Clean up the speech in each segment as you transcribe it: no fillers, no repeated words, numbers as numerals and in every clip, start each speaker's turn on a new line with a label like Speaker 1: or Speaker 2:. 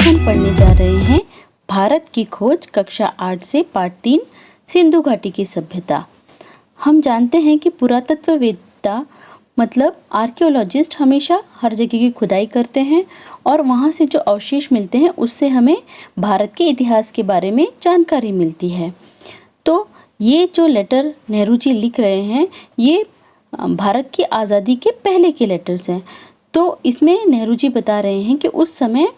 Speaker 1: हम पढ़ने जा रहे हैं भारत की खोज कक्षा 8 से पाठ 3 सिंधु घाटी की सभ्यता। हम जानते हैं कि पुरातत्ववेत्ता मतलब आर्कियोलॉजिस्ट हमेशा हर जगह की खुदाई करते हैं और वहाँ से जो अवशेष मिलते हैं उससे हमें भारत के इतिहास के बारे में जानकारी मिलती है। तो ये जो लेटर नेहरू जी लिख रहे हैं ये भारत की आज़ादी के पहले के लेटर्स हैं। तो इसमें नेहरू जी बता रहे हैं कि उस समय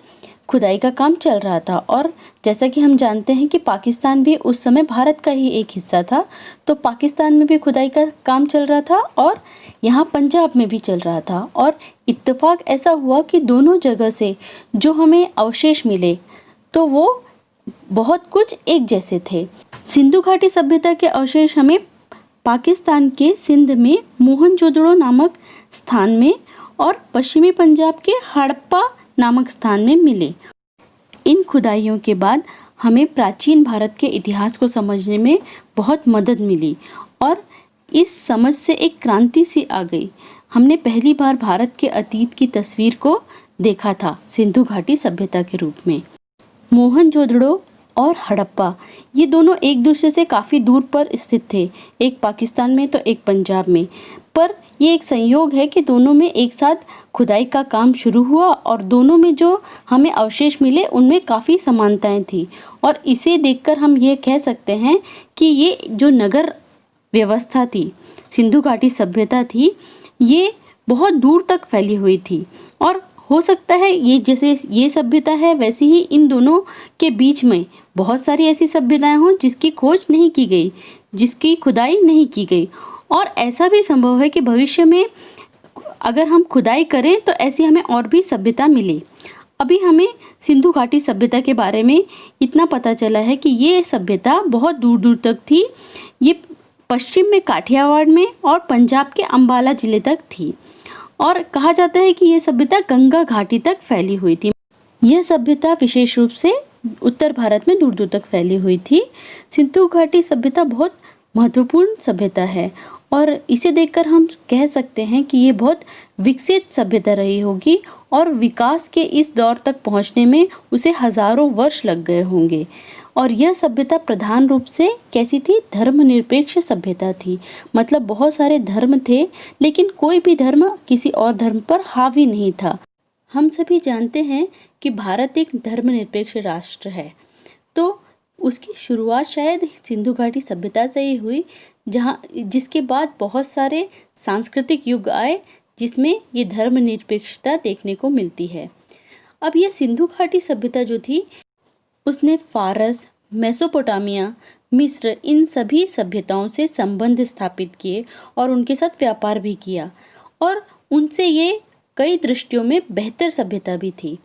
Speaker 1: खुदाई का काम चल रहा था और जैसा कि हम जानते हैं कि पाकिस्तान भी उस समय भारत का ही एक हिस्सा था। तो पाकिस्तान में भी खुदाई का काम चल रहा था और यहाँ पंजाब में भी चल रहा था और इत्तेफाक ऐसा हुआ कि दोनों जगह से जो हमें अवशेष मिले तो वो बहुत कुछ एक जैसे थे। सिंधु घाटी सभ्यता के अवशेष हमें पाकिस्तान के सिंध में मोहनजोदड़ो नामक स्थान में और पश्चिमी पंजाब के हड़प्पा नामक स्थान में मिले। इन खुदाइयों के बाद हमें प्राचीन भारत के इतिहास को समझने में बहुत मदद मिली और इस समझ से एक क्रांति सी आ गई। हमने पहली बार भारत के अतीत की तस्वीर को देखा था सिंधु घाटी सभ्यता के रूप में। मोहनजोदड़ो और हड़प्पा ये दोनों एक दूसरे से काफ़ी दूर पर स्थित थे, एक पाकिस्तान में तो एक पंजाब में। पर ये एक संयोग है कि दोनों में एक साथ खुदाई का काम शुरू हुआ और दोनों में जो हमें अवशेष मिले उनमें काफ़ी समानताएं थी और इसे देखकर हम ये कह सकते हैं कि ये जो नगर व्यवस्था थी, सिंधु घाटी सभ्यता थी, ये बहुत दूर तक फैली हुई थी। और हो सकता है ये जैसे ये सभ्यता है वैसे ही इन दोनों के बीच में बहुत सारी ऐसी सभ्यताएं हों जिसकी खोज नहीं की गई, जिसकी खुदाई नहीं की गई। और ऐसा भी संभव है कि भविष्य में अगर हम खुदाई करें तो ऐसी हमें और भी सभ्यता मिले। अभी हमें सिंधु घाटी सभ्यता के बारे में इतना पता चला है कि ये सभ्यता बहुत दूर दूर तक थी। ये पश्चिम में काठियावाड़ में और पंजाब के अंबाला जिले तक थी और कहा जाता है कि ये सभ्यता गंगा घाटी तक फैली हुई थी। यह सभ्यता विशेष रूप से उत्तर भारत में दूर दूर तक फैली हुई थी। सिंधु घाटी सभ्यता बहुत महत्वपूर्ण सभ्यता है और इसे देखकर हम कह सकते हैं कि ये बहुत विकसित सभ्यता रही होगी और विकास के इस दौर तक पहुंचने में उसे हजारों वर्ष लग गए होंगे। और यह सभ्यता प्रधान रूप से कैसी थी? धर्मनिरपेक्ष सभ्यता थी। मतलब बहुत सारे धर्म थे लेकिन कोई भी धर्म किसी और धर्म पर हावी नहीं था। हम सभी जानते हैं कि भारत एक धर्मनिरपेक्ष राष्ट्र है, तो उसकी शुरुआत शायद सिंधु घाटी सभ्यता से ही हुई, जिसके बाद बहुत सारे सांस्कृतिक युग आए जिसमें ये धर्मनिरपेक्षता देखने को मिलती है। अब ये सिंधु घाटी सभ्यता जो थी उसने फारस, मेसोपोटामिया, मिस्र इन सभी सभ्यताओं से संबंध स्थापित किए और उनके साथ व्यापार भी किया और उनसे ये कई दृष्टियों में बेहतर सभ्यता भी थी।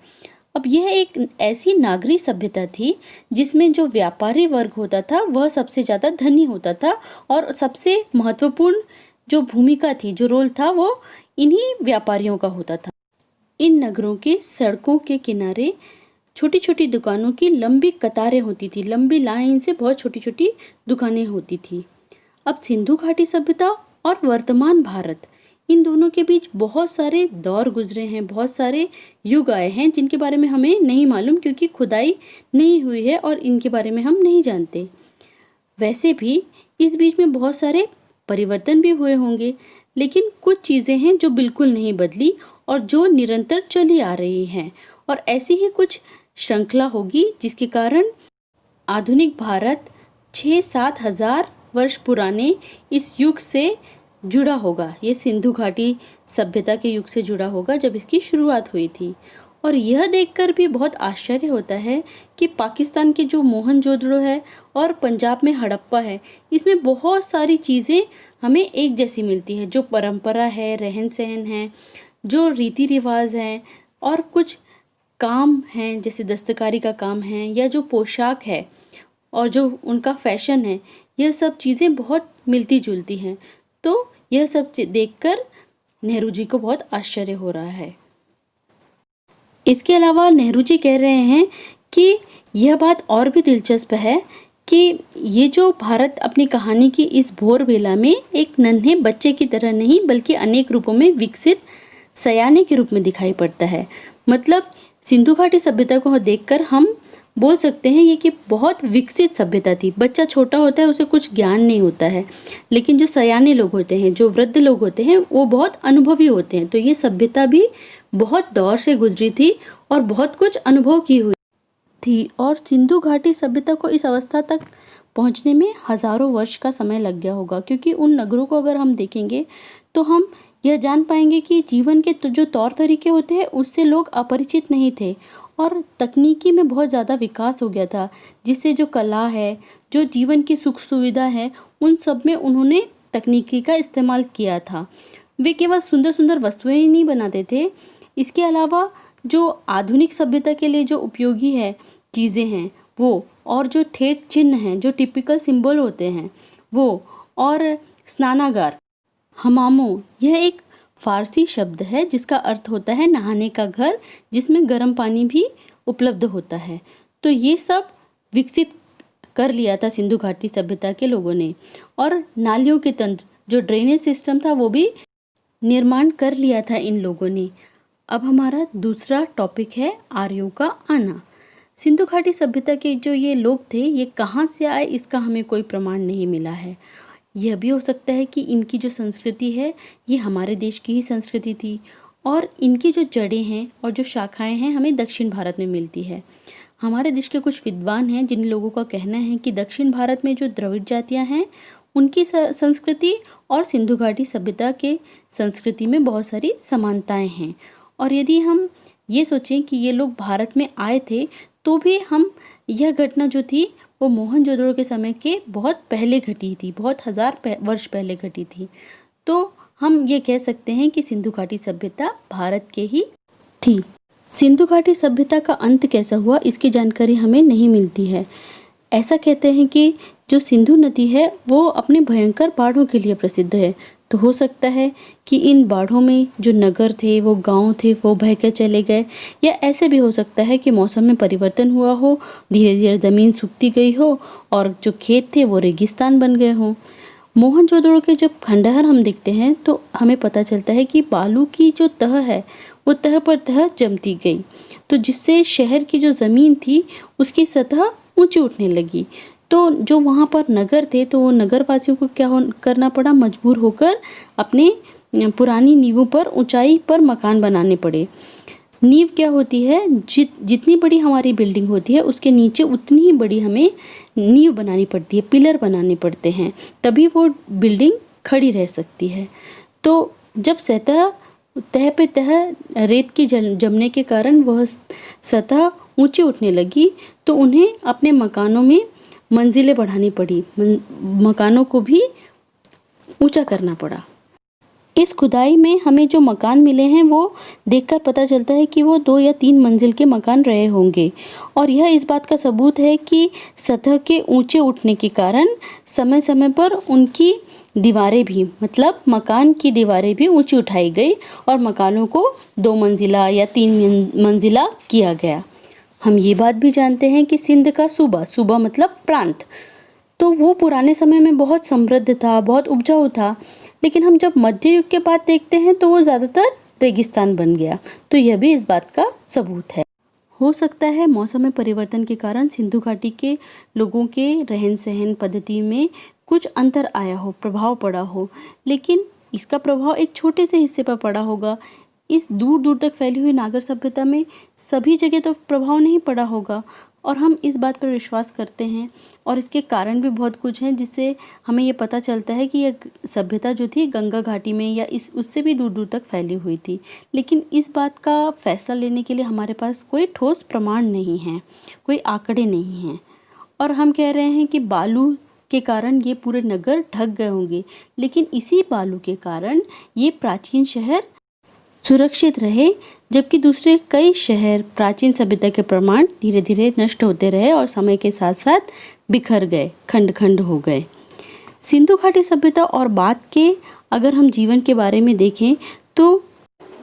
Speaker 1: अब यह एक ऐसी नागरी सभ्यता थी जिसमें जो व्यापारी वर्ग होता था वह सबसे ज़्यादा धनी होता था और सबसे महत्वपूर्ण जो भूमिका थी, जो रोल था, वो इन्हीं व्यापारियों का होता था। इन नगरों के सड़कों के किनारे छोटी छोटी दुकानों की लंबी कतारें होती थी, लंबी लाइन से बहुत छोटी छोटी दुकानें होती थी। अब सिंधु घाटी सभ्यता और वर्तमान भारत, इन दोनों के बीच बहुत सारे दौर गुजरे हैं, बहुत सारे युग आए हैं जिनके बारे में हमें नहीं मालूम क्योंकि खुदाई नहीं हुई है और इनके बारे में हम नहीं जानते। वैसे भी इस बीच में बहुत सारे परिवर्तन भी हुए होंगे लेकिन कुछ चीज़ें हैं जो बिल्कुल नहीं बदली और जो निरंतर चली आ रही हैं और ऐसी ही कुछ श्रृंखला होगी जिसके कारण आधुनिक भारत 6-7 हज़ार वर्ष पुराने इस युग से जुड़ा होगा। ये सिंधु घाटी सभ्यता के युग से जुड़ा होगा जब इसकी शुरुआत हुई थी। और यह देखकर भी बहुत आश्चर्य होता है कि पाकिस्तान के जो मोहनजोदड़ो है और पंजाब में हड़प्पा है, इसमें बहुत सारी चीज़ें हमें एक जैसी मिलती है। जो परंपरा है, रहन सहन है, जो रीति रिवाज हैं और कुछ काम हैं जैसे दस्तकारी का काम है या जो पोशाक है और जो उनका फैशन है, यह सब चीज़ें बहुत मिलती जुलती हैं। तो यह सब देखकर नेहरू जी को बहुत आश्चर्य हो रहा है। इसके अलावा नेहरू जी कह रहे हैं कि यह बात और भी दिलचस्प है कि ये जो भारत अपनी कहानी की इस भोर बेला में एक नन्हे बच्चे की तरह नहीं बल्कि अनेक रूपों में विकसित सयाने के रूप में दिखाई पड़ता है। मतलब सिंधु घाटी सभ्यता को देखकर हम बोल सकते हैं ये कि बहुत विकसित सभ्यता थी। बच्चा छोटा होता है, उसे कुछ ज्ञान नहीं होता है, लेकिन जो सयाने लोग होते हैं, जो वृद्ध लोग होते हैं, वो बहुत अनुभवी होते हैं। तो ये सभ्यता भी बहुत दौर से गुजरी थी और बहुत कुछ अनुभव की हुई थी। और सिंधु घाटी सभ्यता को इस अवस्था तक पहुंचने में हजारों वर्ष का समय लग गया होगा, क्योंकि उन नगरों को अगर हम देखेंगे तो हम यह जान पाएंगे कि जीवन के जो तौर तरीके होते हैं उससे लोग अपरिचित नहीं थे और तकनीकी में बहुत ज़्यादा विकास हो गया था, जिससे जो कला है, जो जीवन की सुख सुविधा है, उन सब में उन्होंने तकनीकी का इस्तेमाल किया था। वे केवल सुंदर सुंदर वस्तुएं ही नहीं बनाते थे, इसके अलावा जो आधुनिक सभ्यता के लिए जो उपयोगी है चीज़ें हैं वो, और जो ठेठ चिन्ह हैं, जो टिपिकल सिंबल होते हैं वो, और स्नानागार, हमामों, यह एक फारसी शब्द है जिसका अर्थ होता है नहाने का घर, जिसमें गर्म पानी भी उपलब्ध होता है। तो ये सब विकसित कर लिया था सिंधु घाटी सभ्यता के लोगों ने। और नालियों के तंत्र, जो ड्रेनेज सिस्टम था, वो भी निर्माण कर लिया था इन लोगों ने। अब हमारा दूसरा टॉपिक है आर्यों का आना। सिंधु घाटी सभ्यता के जो ये लोग थे, ये कहाँ से आए इसका हमें कोई प्रमाण नहीं मिला है। यह भी हो सकता है कि इनकी जो संस्कृति है ये हमारे देश की ही संस्कृति थी, और इनकी जो जड़ें हैं और जो शाखाएं हैं हमें दक्षिण भारत में मिलती है। हमारे देश के कुछ विद्वान हैं जिन लोगों का कहना है कि दक्षिण भारत में जो द्रविड़ जातियां हैं उनकी संस्कृति और सिंधु घाटी सभ्यता के संस्कृति में बहुत सारी समानताएं हैं। और यदि हम ये सोचें कि ये लोग भारत में आए थे, तो भी हम यह घटना जो थी वो मोहनजोदड़ो के समय के बहुत पहले घटी थी, बहुत वर्ष पहले घटी थी। तो हम ये कह सकते हैं कि सिंधु घाटी सभ्यता भारत के ही थी। सिंधु घाटी सभ्यता का अंत कैसा हुआ इसकी जानकारी हमें नहीं मिलती है। ऐसा कहते हैं कि जो सिंधु नदी है वो अपने भयंकर बाढ़ों के लिए प्रसिद्ध है। तो हो सकता है कि इन बाढ़ों में जो नगर थे, वो गांव थे, वो बह कर चले गए, या ऐसे भी हो सकता है कि मौसम में परिवर्तन हुआ हो, धीरे धीरे ज़मीन सूखती गई हो और जो खेत थे वो रेगिस्तान बन गए हों। मोहनजोदड़ो के जब खंडहर हम देखते हैं तो हमें पता चलता है कि बालू की जो तह है वो तह पर तह जमती गई, तो जिससे शहर की जो ज़मीन थी उसकी सतह ऊंची उठने लगी। तो जो वहाँ पर नगर थे, तो वो नगर वासियों को क्या करना पड़ा, मजबूर होकर अपने पुरानी नींवों पर ऊंचाई पर मकान बनाने पड़े। नींव क्या होती है, जितनी बड़ी हमारी बिल्डिंग होती है उसके नीचे उतनी ही बड़ी हमें नींव बनानी पड़ती है, पिलर बनाने पड़ते हैं, तभी वो बिल्डिंग खड़ी रह सकती है। तो जब तह पे तह रेत की जमने के कारण वह सतह ऊंची उठने लगी, तो उन्हें अपने मकानों में मंजिलें बढ़ानी पड़ी, मकानों को भी ऊंचा करना पड़ा। इस खुदाई में हमें जो मकान मिले हैं वो देखकर पता चलता है कि वो 2 या 3 मंजिल के मकान रहे होंगे, और यह इस बात का सबूत है कि सतह के ऊंचे उठने के कारण समय समय पर उनकी दीवारें भी, मतलब मकान की दीवारें भी ऊंची उठाई गई और मकानों को 2 मंजिला या 3 मंजिला किया गया। हम ये बात भी जानते हैं कि सिंध का सूबा मतलब प्रांत, तो वो पुराने समय में बहुत समृद्ध था, बहुत उपजाऊ था, लेकिन हम जब मध्य युग के बाद देखते हैं तो वो ज़्यादातर रेगिस्तान बन गया। तो यह भी इस बात का सबूत है। हो सकता है मौसम में परिवर्तन के कारण सिंधु घाटी के लोगों के रहन सहन पद्धति में कुछ अंतर आया हो, प्रभाव पड़ा हो, लेकिन इसका प्रभाव एक छोटे से हिस्से पर पड़ा होगा। इस दूर दूर तक फैली हुई नागर सभ्यता में सभी जगह तो प्रभाव नहीं पड़ा होगा, और हम इस बात पर विश्वास करते हैं। और इसके कारण भी बहुत कुछ हैं, जिससे हमें ये पता चलता है कि यह सभ्यता जो थी गंगा घाटी में या उससे भी दूर दूर तक फैली हुई थी। लेकिन इस बात का फैसला लेने के लिए हमारे पास कोई ठोस प्रमाण नहीं है, कोई आंकड़े नहीं हैं। और हम कह रहे हैं कि बालू के कारण ये पूरे नगर ढक गए होंगे, लेकिन इसी बालू के कारण ये प्राचीन शहर सुरक्षित रहे, जबकि दूसरे कई शहर प्राचीन सभ्यता के प्रमाण धीरे धीरे नष्ट होते रहे और समय के साथ साथ बिखर गए, खंड खंड हो गए। सिंधु घाटी सभ्यता और बाद के अगर हम जीवन के बारे में देखें तो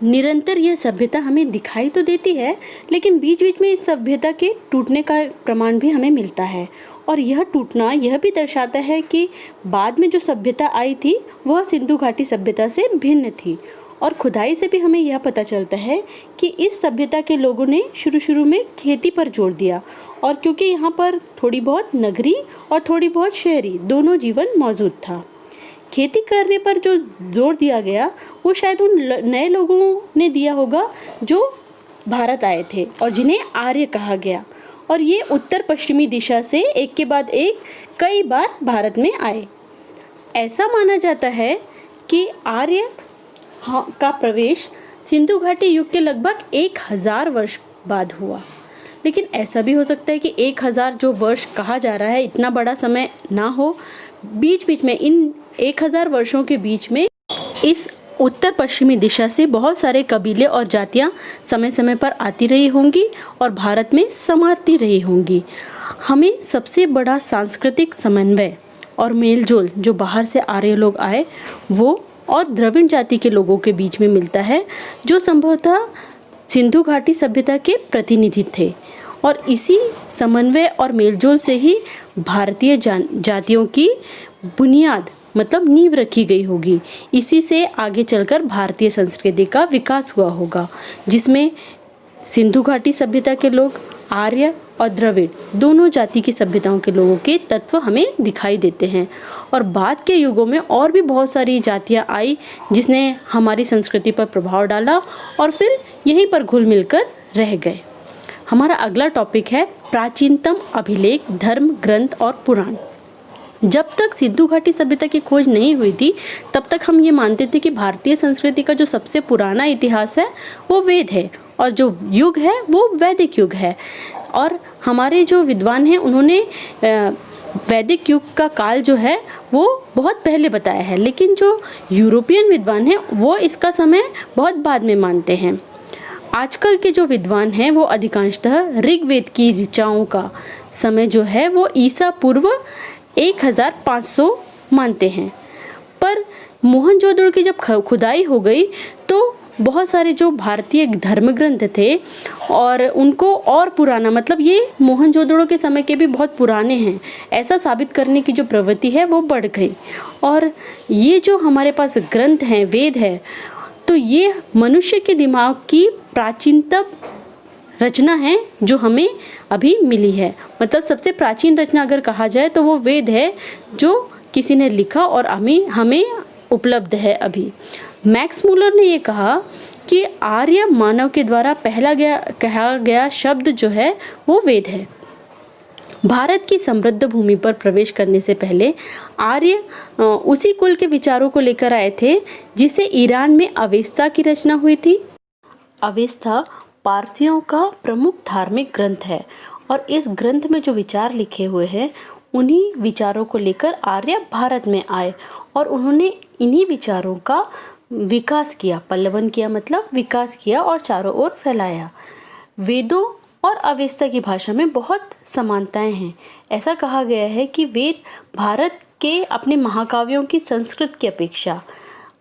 Speaker 1: निरंतर यह सभ्यता हमें दिखाई तो देती है, लेकिन बीच बीच में इस सभ्यता के टूटने का प्रमाण भी हमें मिलता है। और यह टूटना यह भी दर्शाता है कि बाद में जो सभ्यता आई थी वह सिंधु घाटी सभ्यता से भिन्न थी, और खुदाई से भी हमें यह पता चलता है कि इस सभ्यता के लोगों ने शुरू में खेती पर जोर दिया, और क्योंकि यहाँ पर थोड़ी बहुत नगरी और थोड़ी बहुत शहरी दोनों जीवन मौजूद था, खेती करने पर जो जोर दिया गया वो शायद उन नए लोगों ने दिया होगा जो भारत आए थे और जिन्हें आर्य कहा गया, और ये उत्तर पश्चिमी दिशा से एक के बाद एक कई बार भारत में आए। ऐसा माना जाता है कि आर्य का प्रवेश सिंधु घाटी युग के लगभग 1000 वर्ष बाद हुआ। लेकिन ऐसा भी हो सकता है कि 1000 जो वर्ष कहा जा रहा है इतना बड़ा समय ना हो, बीच में इन 1000 वर्षों के बीच में इस उत्तर पश्चिमी दिशा से बहुत सारे कबीले और जातियां समय समय पर आती रही होंगी और भारत में समाती रही होंगी। हमें सबसे बड़ा सांस्कृतिक समन्वय और मेलजोल जो बाहर से आर्य लोग आए वो और द्रविड़ जाति के लोगों के बीच में मिलता है, जो संभवतः सिंधु घाटी सभ्यता के प्रतिनिधि थे, और इसी समन्वय और मेलजोल से ही भारतीय जातियों की बुनियाद मतलब नींव रखी गई होगी। इसी से आगे चलकर भारतीय संस्कृति का विकास हुआ होगा, जिसमें सिंधु घाटी सभ्यता के लोग, आर्य और द्रविड़ दोनों जाति की सभ्यताओं के लोगों के तत्व हमें दिखाई देते हैं। और बाद के युगों में और भी बहुत सारी जातियां आई जिसने हमारी संस्कृति पर प्रभाव डाला और फिर यहीं पर घुल मिलकर रह गए। हमारा अगला टॉपिक है प्राचीनतम अभिलेख, धर्म ग्रंथ और पुराण। जब तक सिंधु घाटी सभ्यता की खोज नहीं हुई थी तब तक हम ये मानते थे कि भारतीय संस्कृति का जो सबसे पुराना इतिहास है वो वेद है और जो युग है वो वैदिक युग है। और हमारे जो विद्वान हैं उन्होंने वैदिक युग का काल जो है वो बहुत पहले बताया है, लेकिन जो यूरोपियन विद्वान हैं वो इसका समय बहुत बाद में मानते हैं। आजकल के जो विद्वान हैं वो अधिकांशतः ऋग्वेद की ऋचाओं का समय जो है वो ईसा पूर्व 1500 मानते हैं। पर मोहनजोदड़ो की जब खुदाई हो गई तो बहुत सारे जो भारतीय धर्म ग्रंथ थे और उनको और पुराना, मतलब ये मोहनजोदड़ो के समय के भी बहुत पुराने हैं, ऐसा साबित करने की जो प्रवृत्ति है वो बढ़ गई। और ये जो हमारे पास ग्रंथ हैं, वेद है, तो ये मनुष्य के दिमाग की प्राचीनतम रचना है जो हमें अभी मिली है। मतलब सबसे प्राचीन रचना अगर कहा जाए तो वो वेद है जो किसी ने लिखा और हमें उपलब्ध है अभी। मैक्स मूलर ने ये कहा कि आर्य मानव के द्वारा कहा गया शब्द जो है वो वेद है। भारत की समृद्ध भूमि पर प्रवेश करने से पहले आर्य उसी कुल के विचारों को लेकर आए थे जिसे ईरान में अवेस्ता की रचना हुई थी। अवेस्ता पारसियों का प्रमुख धार्मिक ग्रंथ है और इस ग्रंथ में जो विचार लिखे हुए हैं उन्हीं विचारों को लेकर आर्य भारत में आए और उन्होंने इन्हीं विचारों का विकास किया, पल्लवन किया, मतलब विकास किया और चारों ओर फैलाया। वेदों और अवेस्ता की भाषा में बहुत समानताएं हैं। ऐसा कहा गया है कि वेद भारत के अपने महाकाव्यों की संस्कृत की अपेक्षा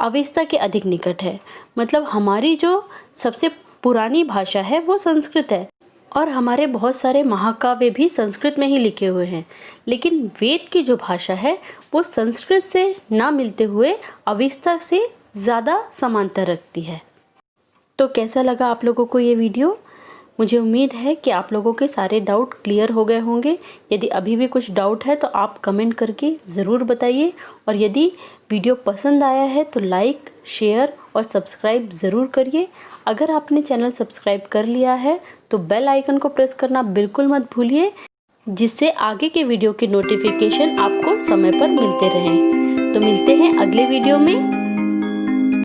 Speaker 1: अवेस्ता के अधिक निकट है। मतलब हमारी जो सबसे पुरानी भाषा है वो संस्कृत है और हमारे बहुत सारे महाकाव्य भी संस्कृत में ही लिखे हुए हैं, लेकिन वेद की जो भाषा है वो संस्कृत से ना मिलते हुए अवेस्ता से ज़्यादा समानता रखती है। तो कैसा लगा आप लोगों को ये वीडियो? मुझे उम्मीद है कि आप लोगों के सारे डाउट क्लियर हो गए होंगे। यदि अभी भी कुछ डाउट है तो आप कमेंट करके ज़रूर बताइए, और यदि वीडियो पसंद आया है तो लाइक, शेयर और सब्सक्राइब ज़रूर करिए। अगर आपने चैनल सब्सक्राइब कर लिया है तो बेल आइकन को प्रेस करना बिल्कुल मत भूलिए, जिससे आगे के वीडियो के नोटिफिकेशन आपको समय पर मिलते रहें। तो मिलते हैं अगले वीडियो में।